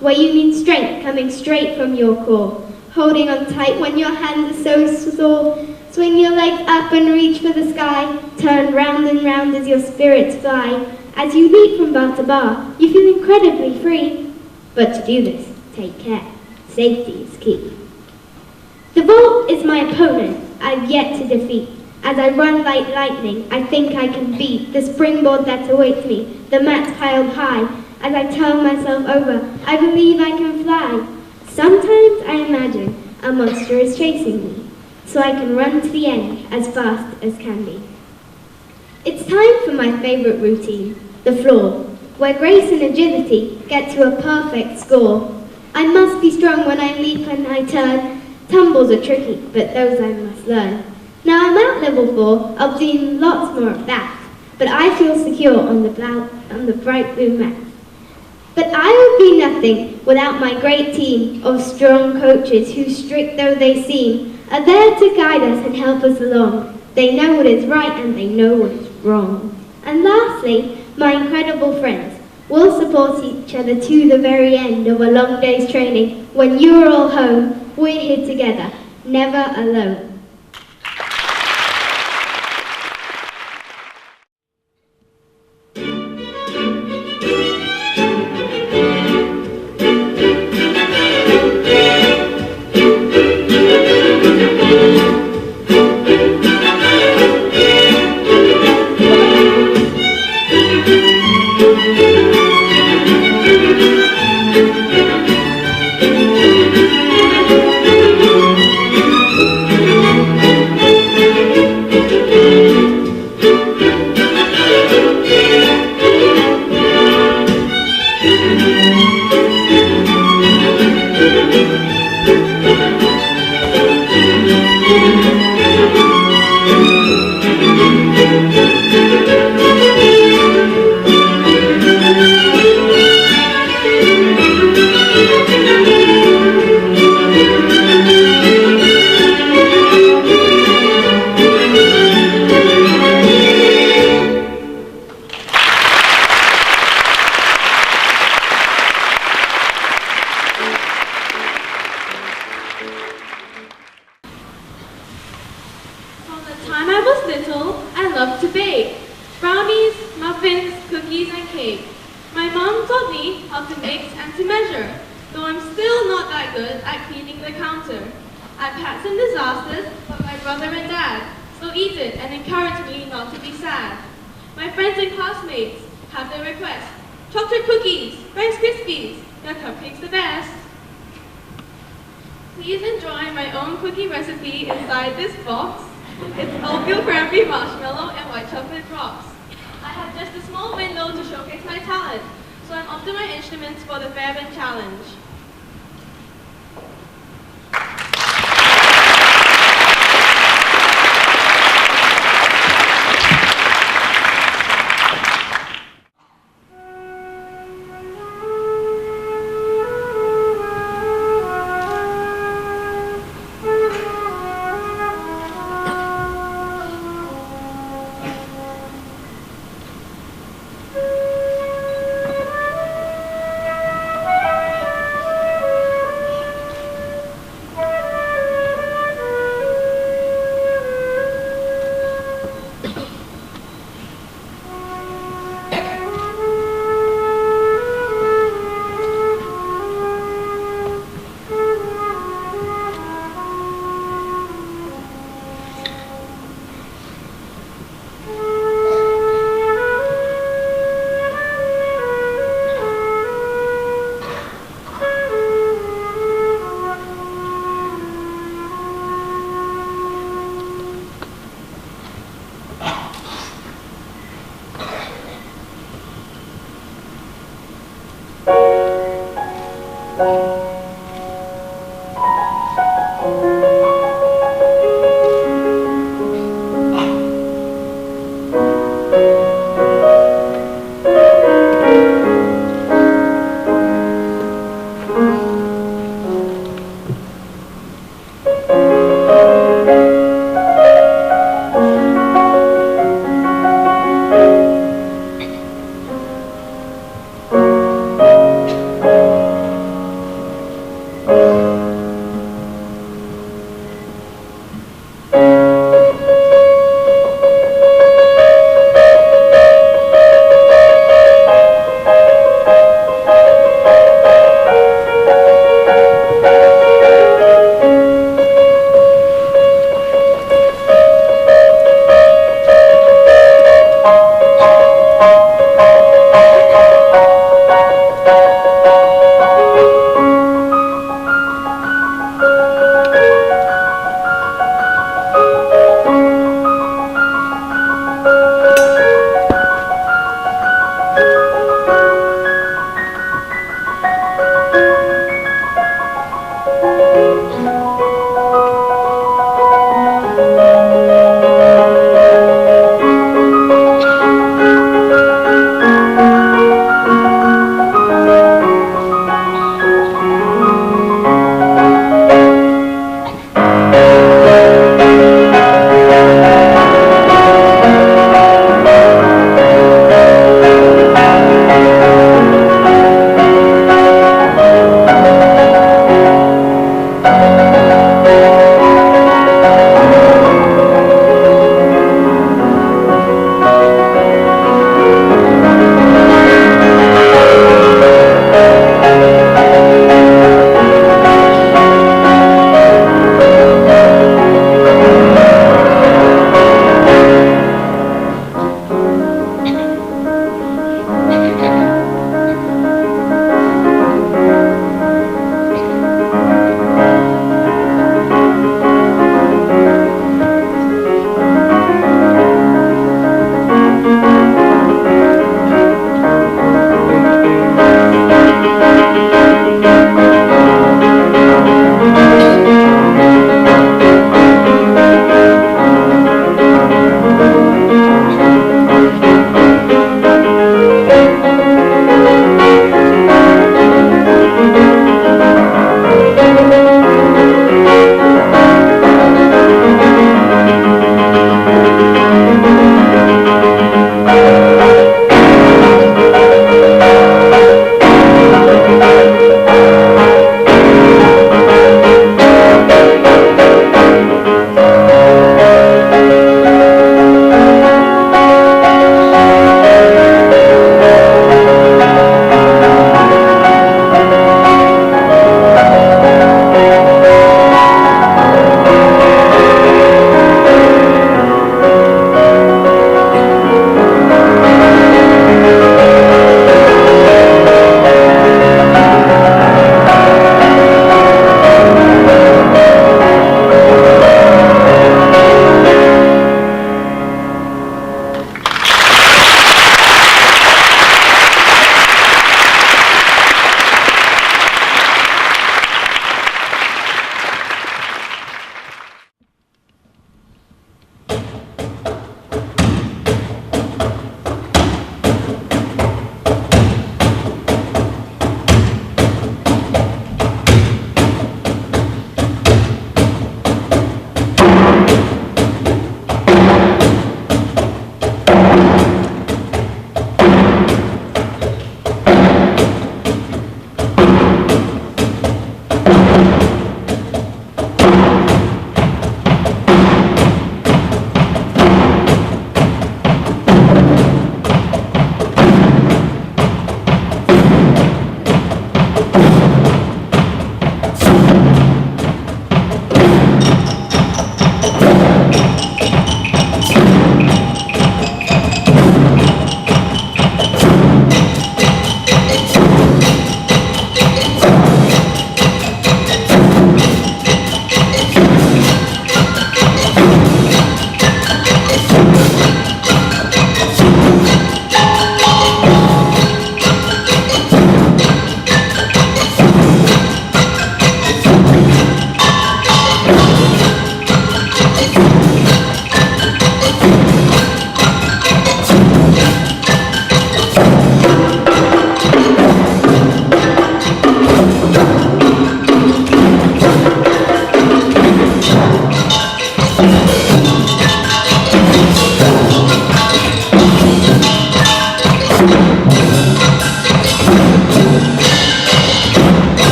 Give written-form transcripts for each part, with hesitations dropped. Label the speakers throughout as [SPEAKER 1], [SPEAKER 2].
[SPEAKER 1] where you need strength coming straight from your core. Holding on tight when your hands are so sore. Swing your legs up and reach for the sky. Turn round and round as your spirits fly. As you leap from bar to bar, you feel incredibly free. But to do this, take care. Safety is key. The vault is my opponent I've yet to defeat. As I run like lightning, I think I can beat the springboard that awaits me, the mat piled high. As I turn myself over, I believe I can fly. Sometimes I imagine a monster is chasing me, so I can run to the end as fast as can be. It's time for my favorite routine, the floor, where grace and agility get to a perfect score. I must be strong when I leap and I turn. Tumbles are tricky, but those I must learn. Now I'm at level 4, I'll do lots more of that, but I feel secure on the bright blue mat. But I would be nothing without my great team of strong coaches who, strict though they seem, are there to guide us and help us along. They know what is right and they know what is wrong. And lastly, my incredible friends. We'll support each other to the very end of a long day's training. When you're all home, we're here together, never alone.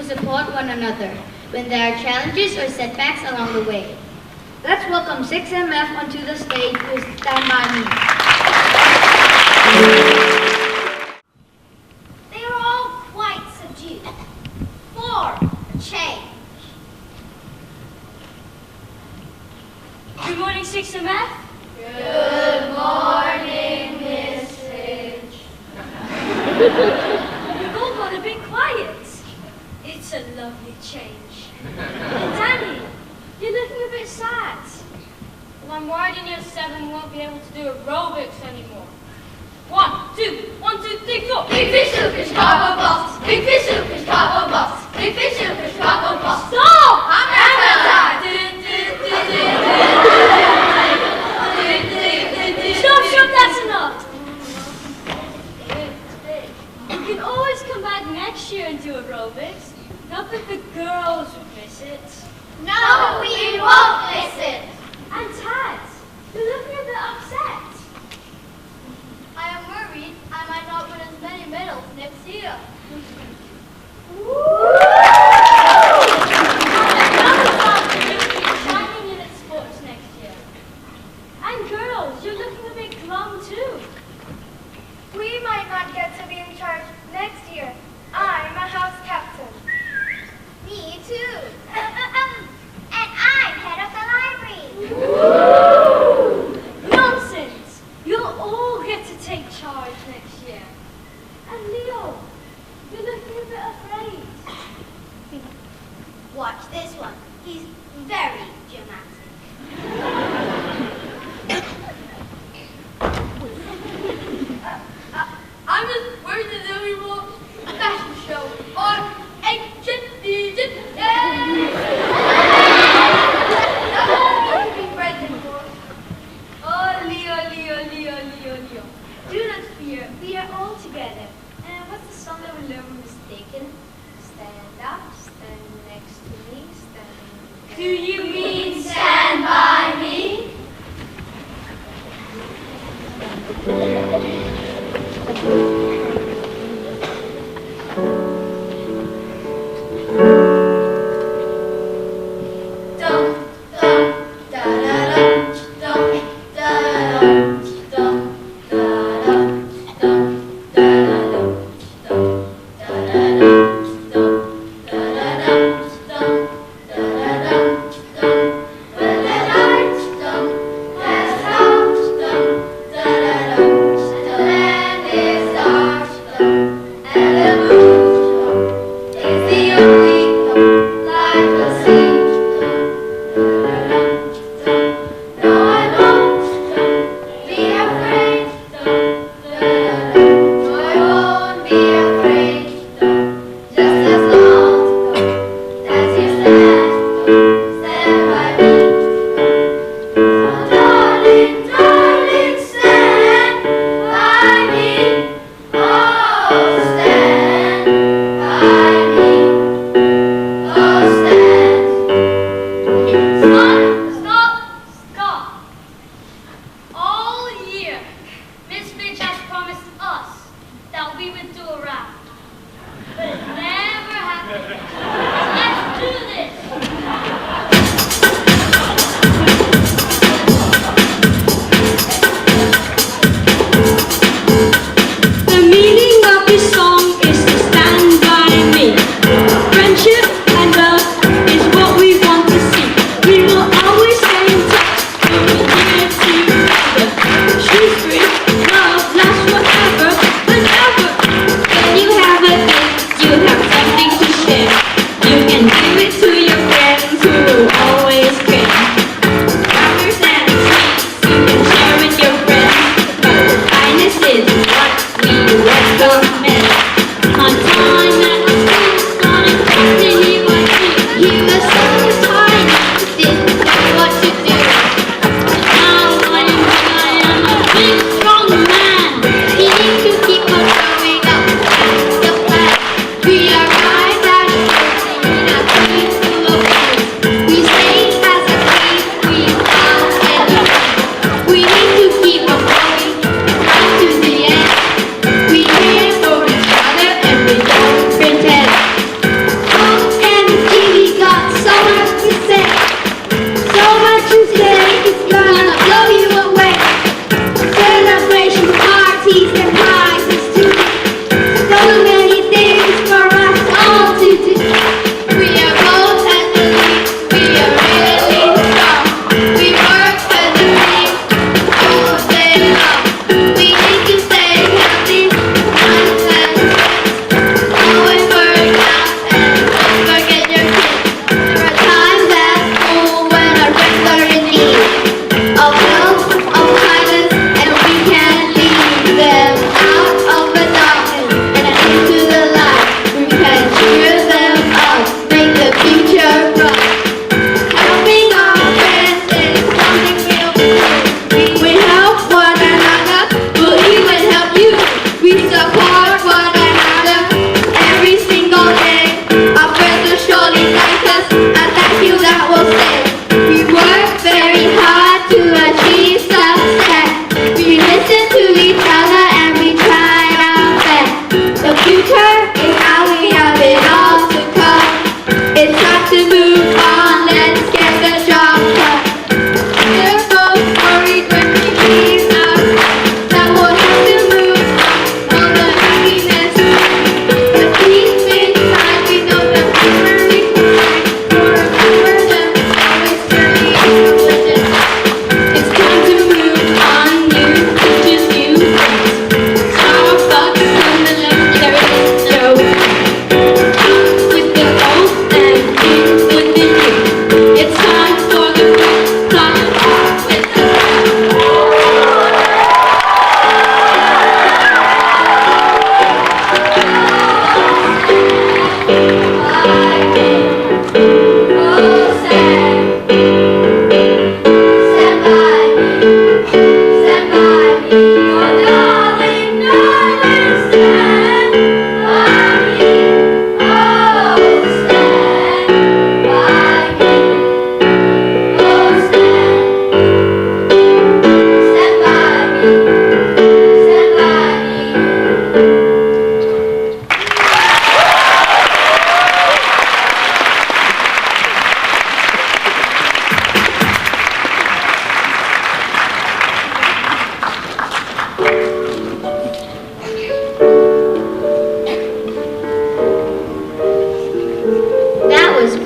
[SPEAKER 2] who support one another when there are challenges or setbacks along the way. Let's welcome 6MF onto the stage with Stand By Me.
[SPEAKER 3] They were all quite subdued. For a change.
[SPEAKER 4] Good morning, 6MF.
[SPEAKER 3] Good morning, Miss Finch.
[SPEAKER 4] You've all got a bit quiet. It's a lovely change. Danny, you're looking a bit sad.
[SPEAKER 5] Well, I'm worried in year 7 won't be able to do aerobics anymore. 1, 2, 1, 2, 3, 4.
[SPEAKER 3] Big fish, little fish, cargo box. Big fish, little fish, cargo box. Big fish, little fish, cargo box.
[SPEAKER 4] Stop!
[SPEAKER 3] I'm outside.
[SPEAKER 4] Stop, that's enough. You can always come back next year and do aerobics. Not that the girls would miss it.
[SPEAKER 3] No, we won't listen.
[SPEAKER 4] And Tad, you're looking a bit upset.
[SPEAKER 3] I am worried I might not win as many medals next year.
[SPEAKER 4] Shining in its sports next year. And girls, you're looking a bit glum too.
[SPEAKER 3] We might not get to be in charge next year. I'm a house captain. Me too. And I'm head of the library.
[SPEAKER 4] Nonsense! You'll all get to take charge next year. And Leo, you're looking a bit afraid.
[SPEAKER 3] Watch this one. He's very dramatic.
[SPEAKER 5] I'm just worried that there'll be more fashion show on ancient Egypt.
[SPEAKER 4] Oh, Leo. Do not fear. We are all together. And what's the song that we learned from Mistaken? Stand up, stand next to me, stand. Do you mean
[SPEAKER 3] Stand by me. Dum dum da da dum dum da dum dum da dum da da dum da da dum dum da da dum dum da da dum when the lights dum has out dum da da dum the land is dark dum and the moon dum is the only dum light will see. No, I won't be afraid. No, I won't be afraid. Just as long as you stand by me. Oh, darling, darling, stand by me. Oh, stand by me. Oh, stand.
[SPEAKER 5] Stop. All year, Miss Finch has promised us that we would do a rap. But it never happened. Let's do this.
[SPEAKER 4] The meaning of this song is to stand by me. Friendship and love is what we want to see. We will always stay in touch. We will here together. Shrewsbury, love lasts forever, whenever.
[SPEAKER 1] When you have a thing, you have something to share. You can give it to your friends who will always care. Brothers and sweets, you can share with your friends. Kindness is what we recommend. On time and on space, on a destiny what he was so tiny, didn't know what to do. Now I am a big strong man. He needs to keep on growing up. That's the plan. We are right at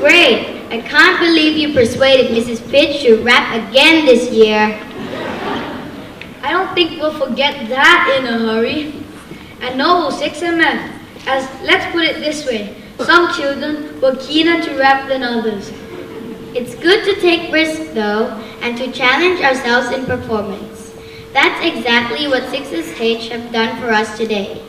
[SPEAKER 2] great. I can't believe you persuaded Mrs. Pitch to rap again this year.
[SPEAKER 6] I don't think we'll forget that in a hurry. And no, 6MF, as let's put it this way, some children were keener to rap than others.
[SPEAKER 2] It's good to take risks, though, and to challenge ourselves in performance. That's exactly what 6SH have done for us today.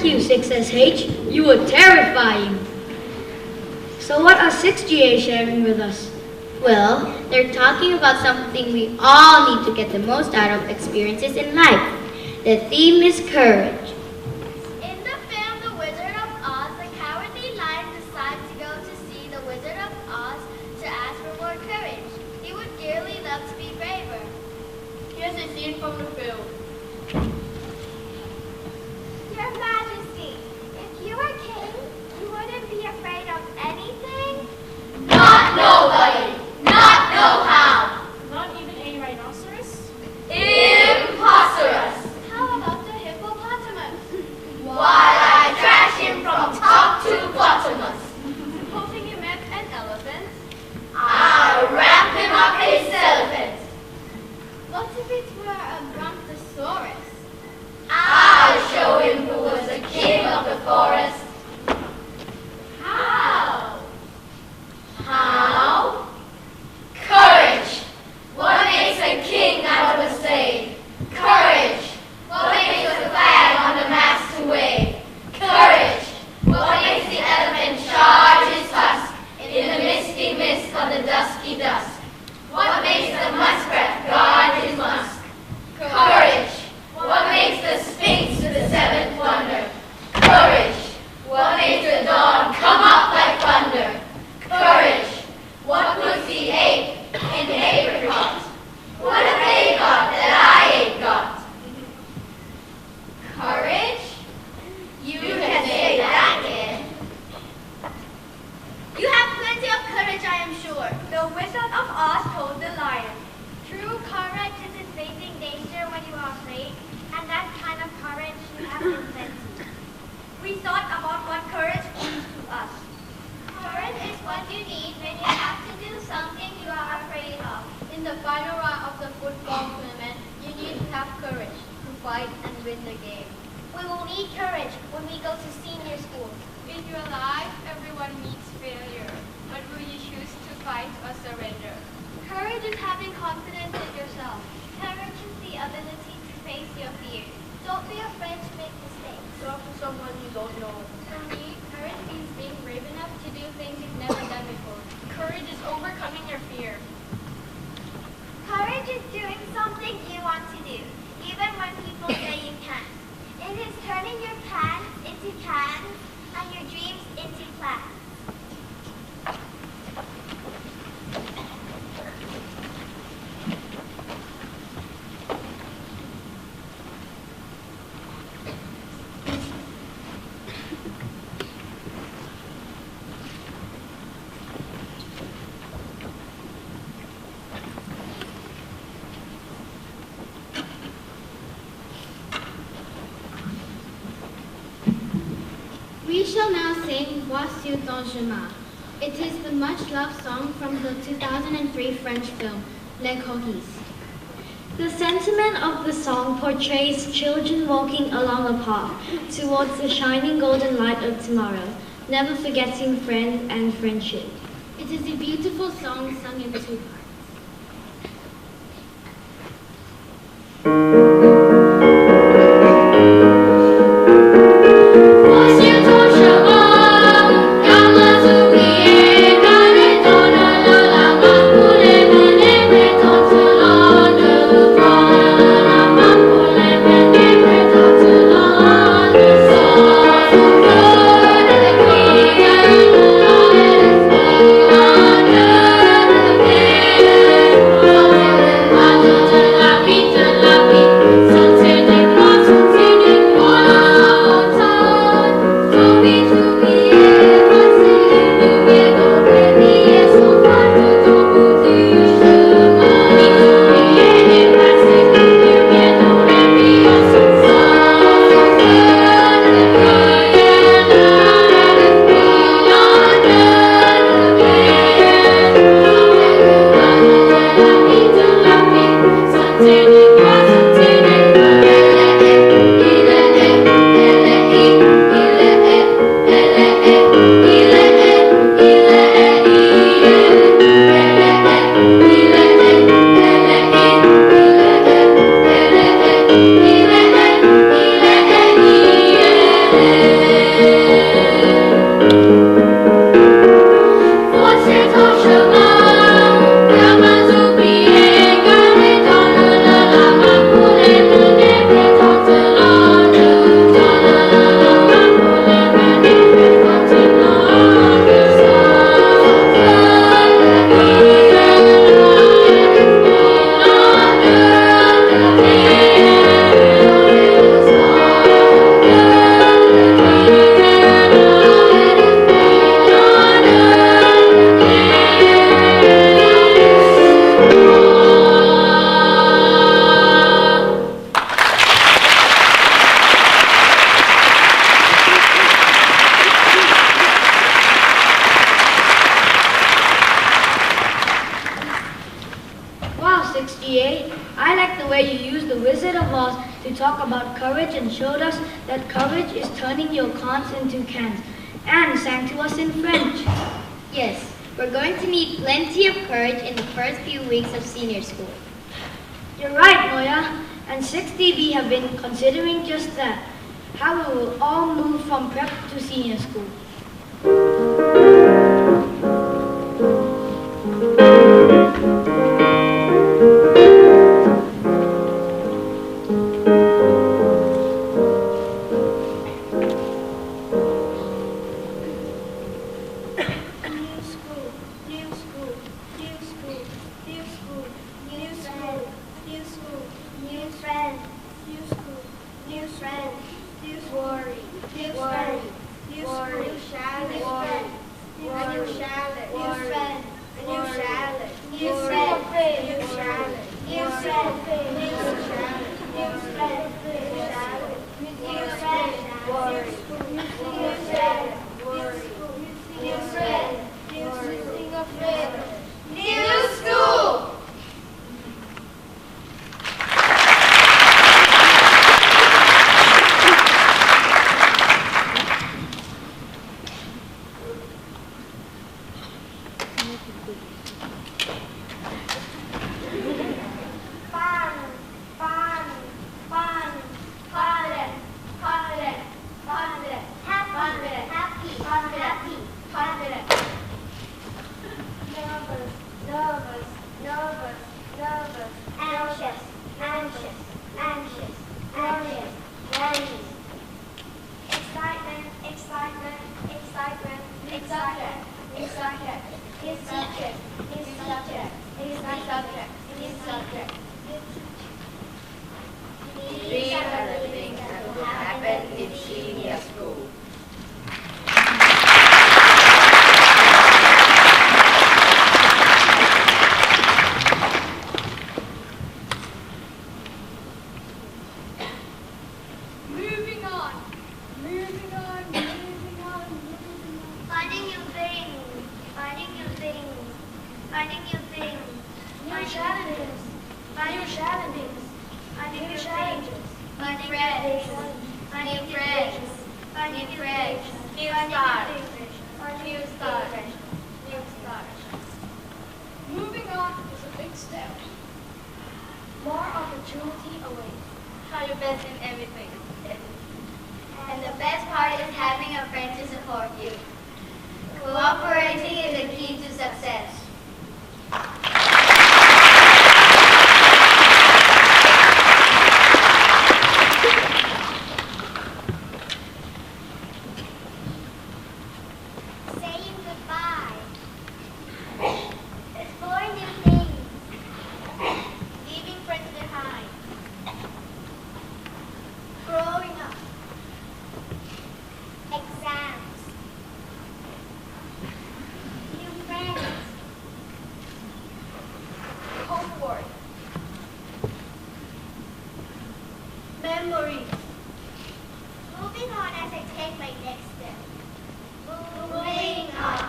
[SPEAKER 6] you, 6SH. You were terrifying. So what are 6GA sharing with us?
[SPEAKER 2] Well, they're talking about something we all need to get the most out of experiences in life. The theme is courage.
[SPEAKER 3] In the film The Wizard of Oz, the cowardly lion decides to go to see the Wizard of Oz to ask for more courage. He would dearly love to be braver.
[SPEAKER 7] Here's a scene from the film.
[SPEAKER 3] Your Majesty, if you were king, you wouldn't be afraid of anything?
[SPEAKER 7] Not nobody. Not know how.
[SPEAKER 5] Not even a rhinoceros?
[SPEAKER 7] Imposterous.
[SPEAKER 3] How about the hippopotamus?
[SPEAKER 7] While I trash him from top to bottomless,
[SPEAKER 3] Supposing you met an elephant?
[SPEAKER 7] I'll wrap him up his elephant.
[SPEAKER 3] What if it were a brontosaurus?
[SPEAKER 7] I'll show him who was the king of the forest. How? How? Courage. What makes a king out of a slave? Courage. What makes a flag on the mast to wave? Courage. What makes the elephant charge his tusk in the misty mist of the dusky dusk? What makes the muskrat guard his musk? Courage. What makes the sphinx the seventh wonder? Courage. What makes the dawn come up like thunder? Courage. What puts the ape in the apricot? What have they got that I ain't got? Courage? You can say that again.
[SPEAKER 3] You have plenty of courage, I am sure. The Wizard of Oz told the lion. True courage is in facing danger when you are afraid, and that kind of courage you have in plenty. We thought about what courage means to us. Courage is win the game. We will need courage when we go to senior school.
[SPEAKER 8] In your life, everyone meets failure, but will you choose to fight or surrender?
[SPEAKER 3] Courage is having confidence in yourself. Courage is the ability to face your fears. Don't be afraid to make mistakes.
[SPEAKER 8] Talk to someone you don't know. For me, courage means being brave enough to do things you've never done before. Courage is overcoming your fear.
[SPEAKER 3] Courage is doing something you want to do, even when people say you can't. It is turning your plans into plans and your dreams into plans.
[SPEAKER 1] We shall now sing Voici ton chemin. It is the much-loved song from the 2003 French film, Les Coquilles.
[SPEAKER 9] The sentiment of the song portrays children walking along a path towards the shining golden light of tomorrow, never forgetting friends and friendship.
[SPEAKER 1] It is a beautiful song sung in 2 parts.
[SPEAKER 9] About courage and showed us that courage is turning your cans into cans, and sang to us in French.
[SPEAKER 2] Yes, we're going to need plenty of courage in the first few weeks of senior school.
[SPEAKER 9] You're right, Moya, and 6DB have been considering just that, how we will all move from prep to senior school.
[SPEAKER 3] New friends, new worry, new worry, new school.
[SPEAKER 7] These are the things that will happen in senior school.
[SPEAKER 8] Moving on is a big step. More opportunity awaits.
[SPEAKER 7] Try your best in everything. And the best part is having a friend to support you. Cooperating is the key to success.
[SPEAKER 3] Saying goodbye. Exploring new things. Leaving friends behind. Growing up. Exams. New friends. Homework. Memories. Moving on as I take my next step. Moving on.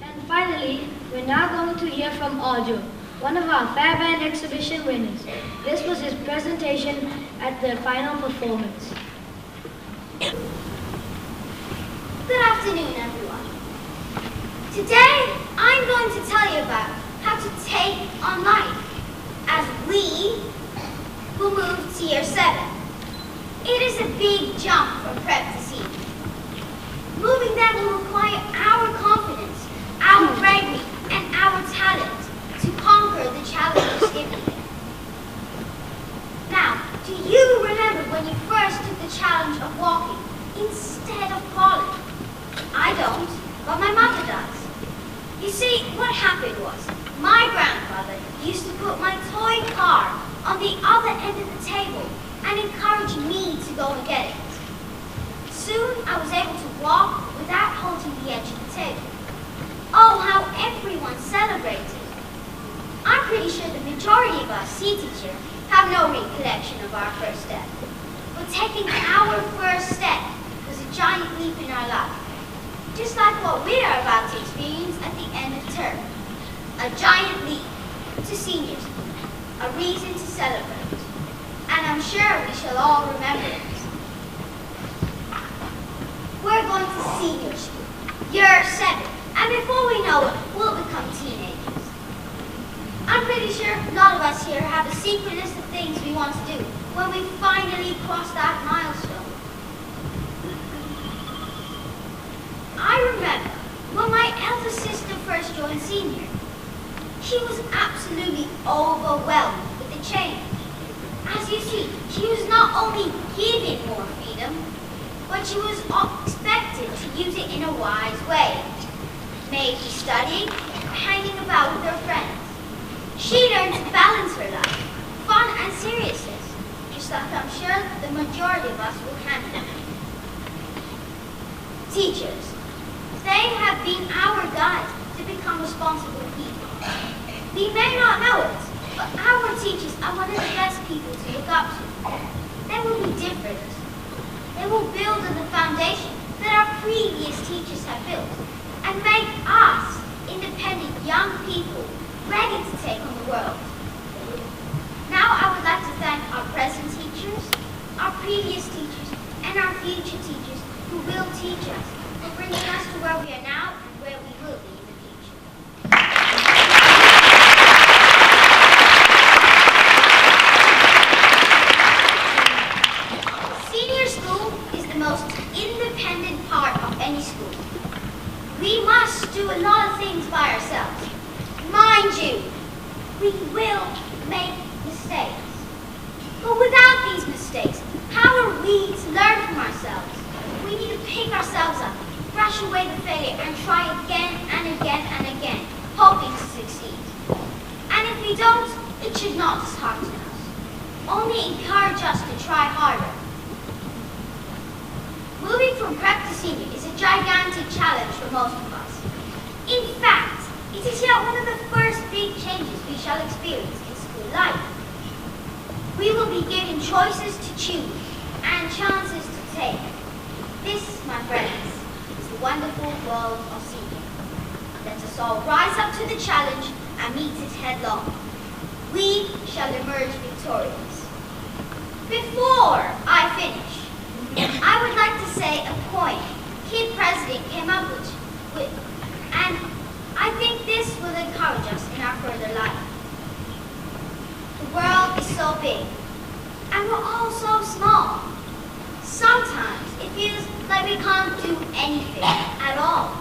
[SPEAKER 6] And finally, we're now going to hear from Audio, one of our Fair Band exhibition winners. This was his presentation at the final performance.
[SPEAKER 3] Good afternoon, everyone. Today, I'm going to tell you about how to take on life as we will move to year 7. It is a big jump from prep to senior. Moving there will require our confidence, our bravery, and our talent to conquer the challenges given there. Now, do you remember when you first took the challenge of walking instead of crawling? I don't, but my mother does. You see, what happened was, my grandfather used to put my toy car on the other end of the table and encourage me to go and get it. Soon, I was able to walk without holding the edge of the table. Oh, how everyone celebrated. I'm pretty sure the majority of us seated here have no recollection of our first step. But taking our first step was a giant leap in our life. Just like what we are about to experience at the end of term. A giant leap to seniors, a reason to celebrate. And I'm sure we shall all remember it. We're going to senior school, year 7, and before we know it, we'll become teenagers. I'm pretty sure none of us here have a secret list of things we want to do when we finally cross that milestone. I remember when my elder sister first joined senior. She was absolutely overwhelmed with the change. As you see, she was not only given more freedom, but she was expected to use it in a wise way. Maybe studying, hanging about with her friends. She learned to balance her life, fun and seriousness, just like I'm sure the majority of us will handle. Teachers. They have been our guides to become responsible people. We may not know it, but our teachers are one of the best people to look up to. They will be different. They will build on the foundation that our previous teachers have built and make us independent young people ready to take on the world. Now I would like to thank our present teachers, our previous teachers, and our future teachers who will teach us, for bringing us to where we are now and where we will be in the future. Senior school is the most independent part of any school. We must do a lot of things by ourselves. Mind you, we will make mistakes. But without these mistakes, how are we to learn from ourselves? We need to pick ourselves up, brush away the failure, and try again and again and again, hoping to succeed. And if we don't, it should not dishearten us. Only encourage us to try harder. Moving from prep to senior is a gigantic challenge for most of us. In fact, it is yet one of the first big changes we shall experience in school life. We will be given choices to choose and chances to take. This, my friends, is the wonderful world of senior. Let us all rise up to the challenge and meet it headlong. We shall emerge victorious. Before I finish, I would like to say a point Kid President came up with, and I think this will encourage us in our further life. The world is so big, and we're all so small. Sometimes it feels like we can't do anything at all.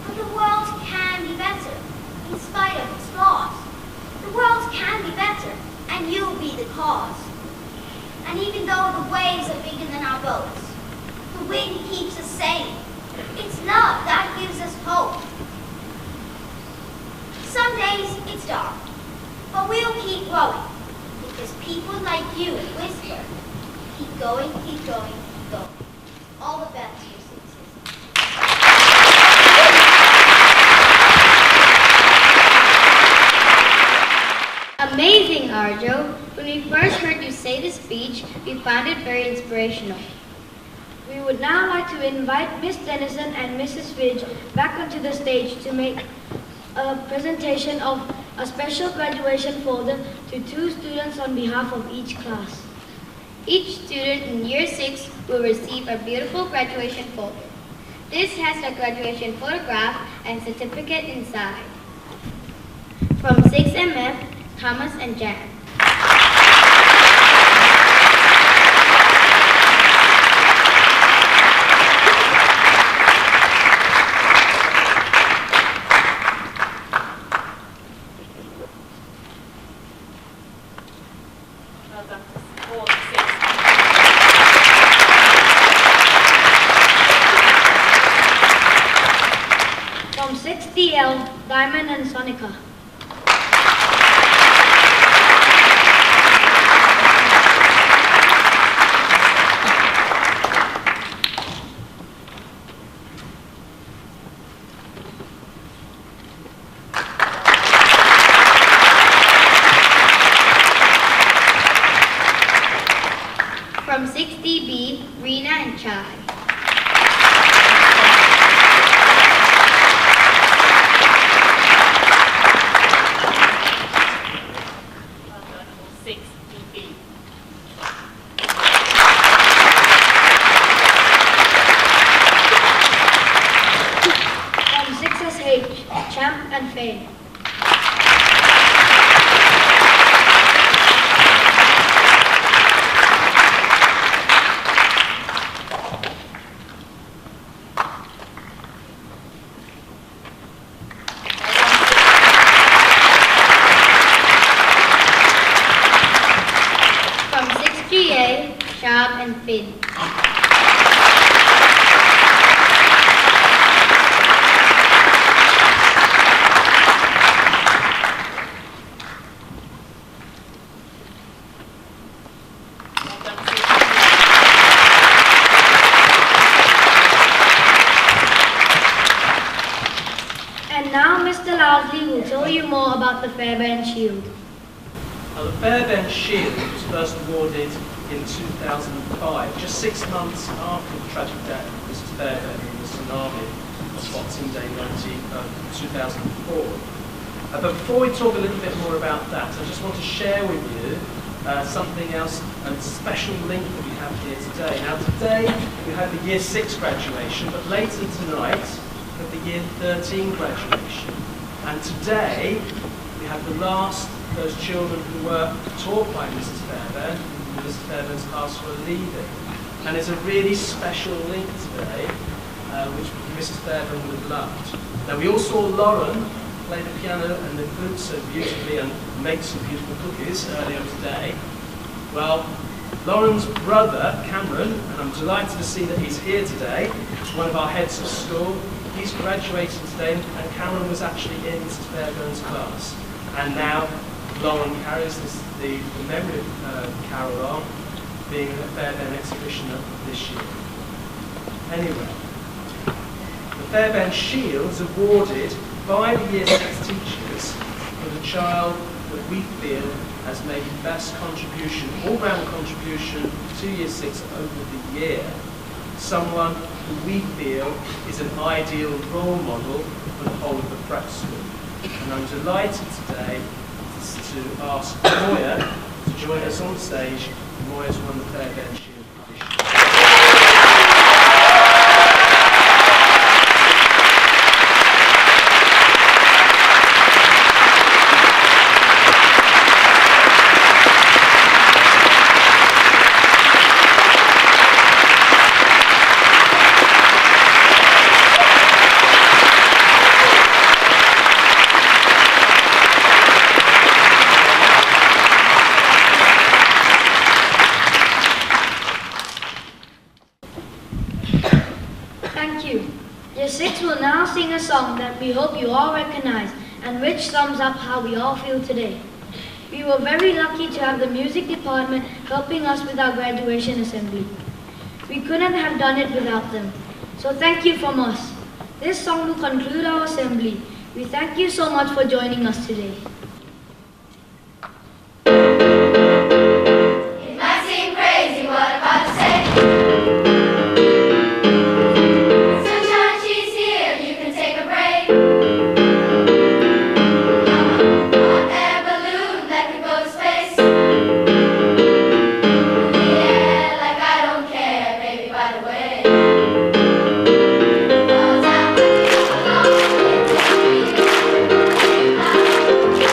[SPEAKER 3] But the world can be better, in spite of its flaws. The world can be better, and you'll be the cause. And even though the waves are bigger than our boats, the wind keeps us sane. It's love that gives us hope. Some days it's dark, but we'll keep growing, because people like you whisper, keep going, keep going, keep going. All the best to your success.
[SPEAKER 2] Amazing, Arjo. When we first heard you say the speech, we found it very inspirational.
[SPEAKER 6] We would now like to invite Miss Dennison and Mrs. Fidge back onto the stage to make a presentation of a special graduation folder to 2 students on behalf of each class.
[SPEAKER 2] Each student in Year 6 will receive a beautiful graduation folder. This has a graduation photograph and certificate inside. From 6MF, Thomas and Jan.
[SPEAKER 6] From 6DL, Diamond and Sonica.
[SPEAKER 2] From 6DB, Rena and Chai.
[SPEAKER 6] From 6SH, Champ and Faye.
[SPEAKER 2] From 6GA, Shab and Finn.
[SPEAKER 6] And now Mr. Loudley will tell you more about the Fairbairn Shield.
[SPEAKER 10] Now, the Fairbairn Shield was first awarded in 2005, just 6 months after the tragic death of Mrs. Fairbairn in the tsunami of Boxing Day 2004. But before we talk a little bit more about that, I just want to share with you something else and it's a special link that we have here today. Now today we have the Year 6 graduation, but later tonight we have the Year 13 graduation. And today we have the last of those children who were taught by Mrs. Fairbairn, who Mrs. Fairbairn's class were leading. And it's a really special link today, which Mrs. Fairbairn would have loved. Now we all saw Lauren play the piano and the flute so beautifully and make some beautiful cookies earlier today. Well, Lauren's brother, Cameron, and I'm delighted to see that he's here today, one of our heads of school. He's graduating today, and Cameron was actually in Mrs. Fairbairn's class. And now Lauren carries the memory of Carol on, being a Fairbairn exhibitioner this year. Anyway, the Fairbairn Shield is awarded by the Year 6 teachers for the child that we feel has made the best contribution, all-round contribution to Year 6 over the year. Someone who we feel is an ideal role model for the whole of the prep school. And I'm delighted today to ask Moya to join us on stage. Moya's won the Fairbairn Shield this year.
[SPEAKER 6] Thank you. Year 6 will now sing a song that we hope you all recognize and which sums up how we all feel today. We were very lucky to have the music department helping us with our graduation assembly. We couldn't have done it without them. So thank you from us. This song will conclude our assembly. We thank you so much for joining us today.
[SPEAKER 7] It might seem crazy what I'm about to say. Sunshine, she's here, you can take a break. I'm an air balloon that can go to space. Yeah, like I don't care, baby, by the way. 'Cause I'm alone with you.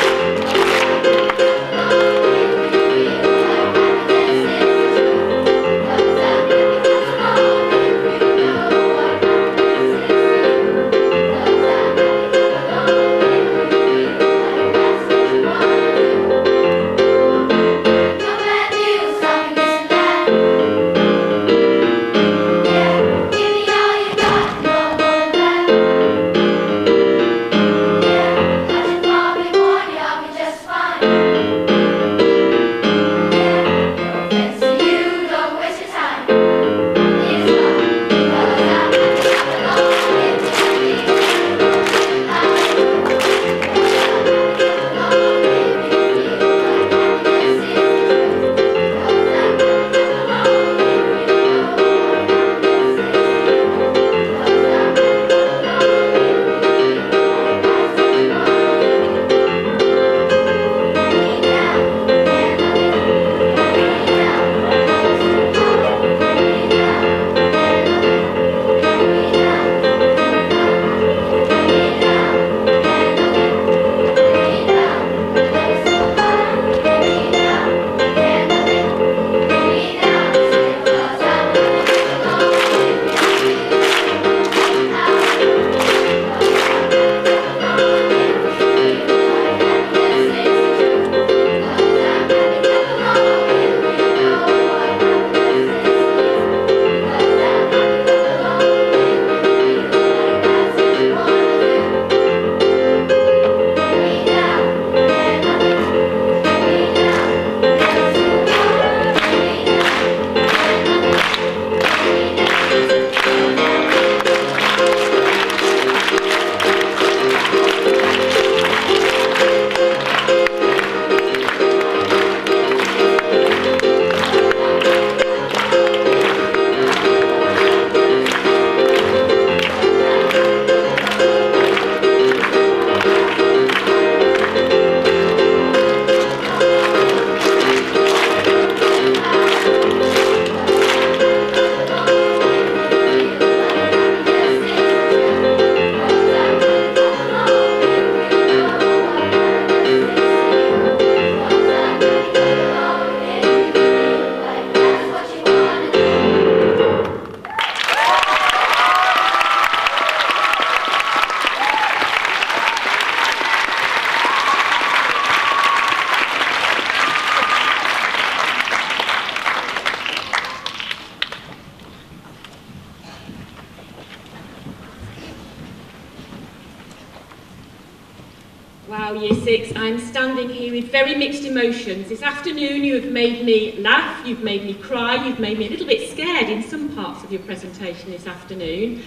[SPEAKER 11] Wow, Year 6, I'm standing here with very mixed emotions. This afternoon you have made me laugh, you've made me cry, you've made me a little bit scared in some parts of your presentation this afternoon,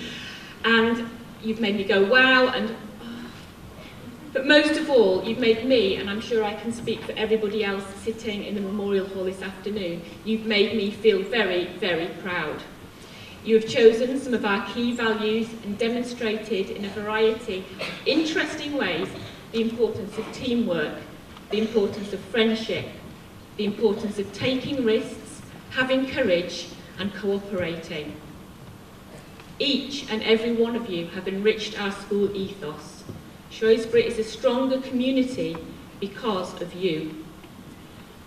[SPEAKER 11] and you've made me go wow, but most of all, you've made me, and I'm sure I can speak for everybody else sitting in the Memorial Hall this afternoon, you've made me feel very, very proud. You have chosen some of our key values and demonstrated in a variety of interesting ways the importance of teamwork, the importance of friendship, the importance of taking risks, having courage and cooperating. Each and every one of you have enriched our school ethos. Shrewsbury is a stronger community because of you.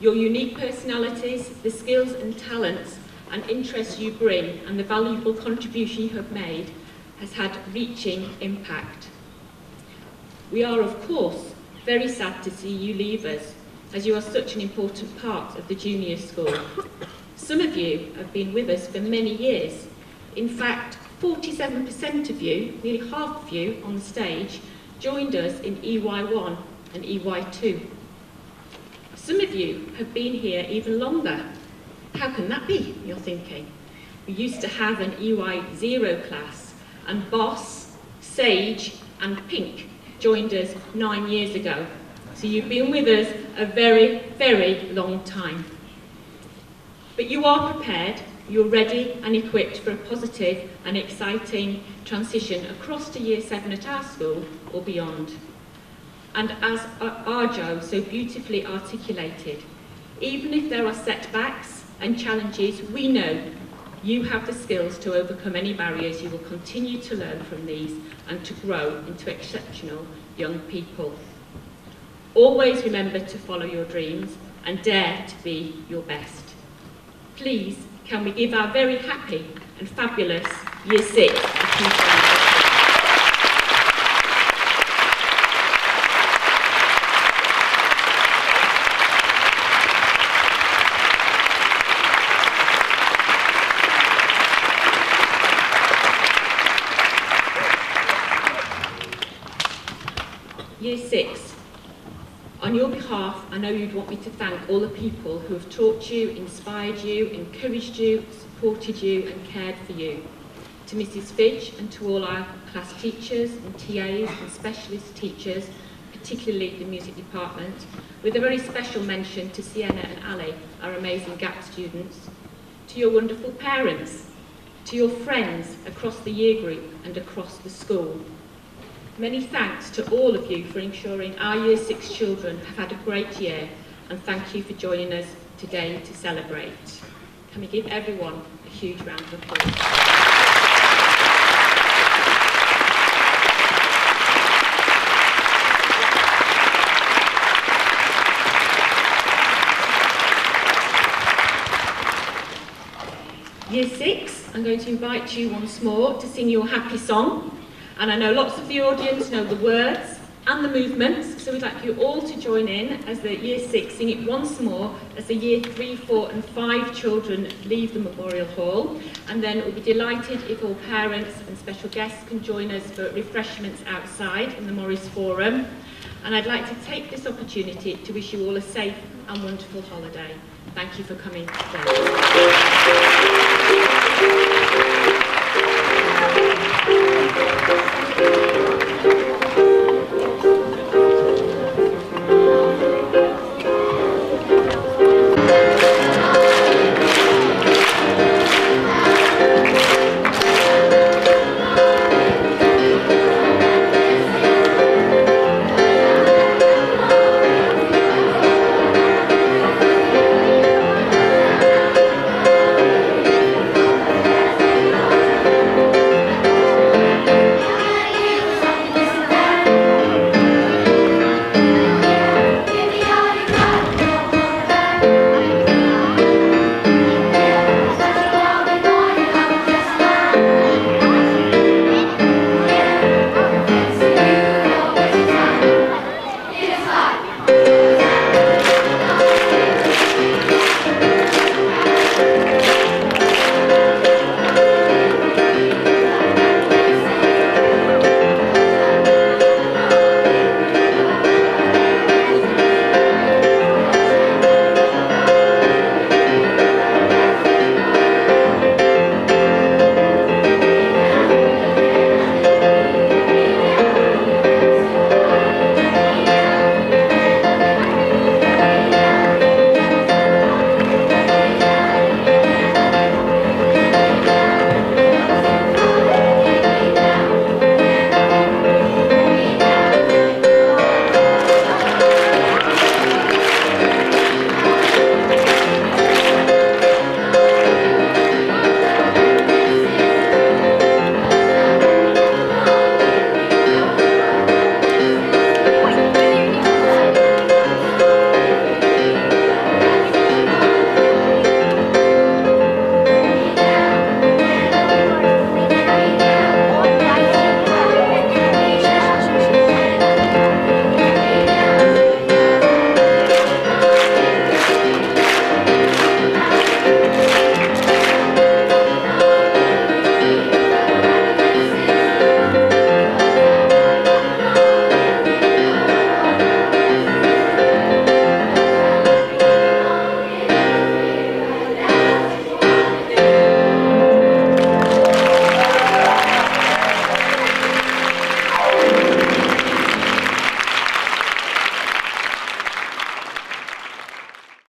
[SPEAKER 11] Your unique personalities, the skills and talents and interests you bring and the valuable contribution you have made has had reaching impact. We are, of course, very sad to see you leave us, as you are such an important part of the junior school. Some of you have been with us for many years. In fact, 47% of you, nearly half of you on the stage, joined us in EY1 and EY2. Some of you have been here even longer. How can that be, you're thinking? We used to have an EY0 class, and Boss, Sage and Pink joined us 9 years ago. So you've been with us a very, very long time. But you are prepared, you're ready and equipped for a positive and exciting transition across to Year 7 at our school or beyond. And as Arjo so beautifully articulated, even if there are setbacks and challenges, we know you have the skills to overcome any barriers. You will continue to learn from these and to grow into exceptional young people. Always remember to follow your dreams and dare to be your best. Please, can we give our very happy and fabulous Year 6 a huge round of applause. Year 6, on your behalf, I know you'd want me to thank all the people who have taught you, inspired you, encouraged you, supported you and cared for you. To Mrs. Fidge and to all our class teachers and TAs and specialist teachers, particularly the music department, with a very special mention to Sienna and Ali, our amazing GAP students. To your wonderful parents, to your friends across the year group and across the school. Many thanks to all of you for ensuring our Year 6 children have had a great year, and thank you for joining us today to celebrate. Can we give everyone a huge round of applause? Year 6, I'm going to invite you once more to sing your happy song. And I know lots of the audience know the words and the movements, so we'd like you all to join in as the Year 6 sing it once more as the Year 3, 4 and 5 children leave the Memorial Hall. And then we'll be delighted if all parents and special guests can join us for refreshments outside in the Morris Forum. And I'd like to take this opportunity to wish you all a safe and wonderful holiday. Thank you for coming today.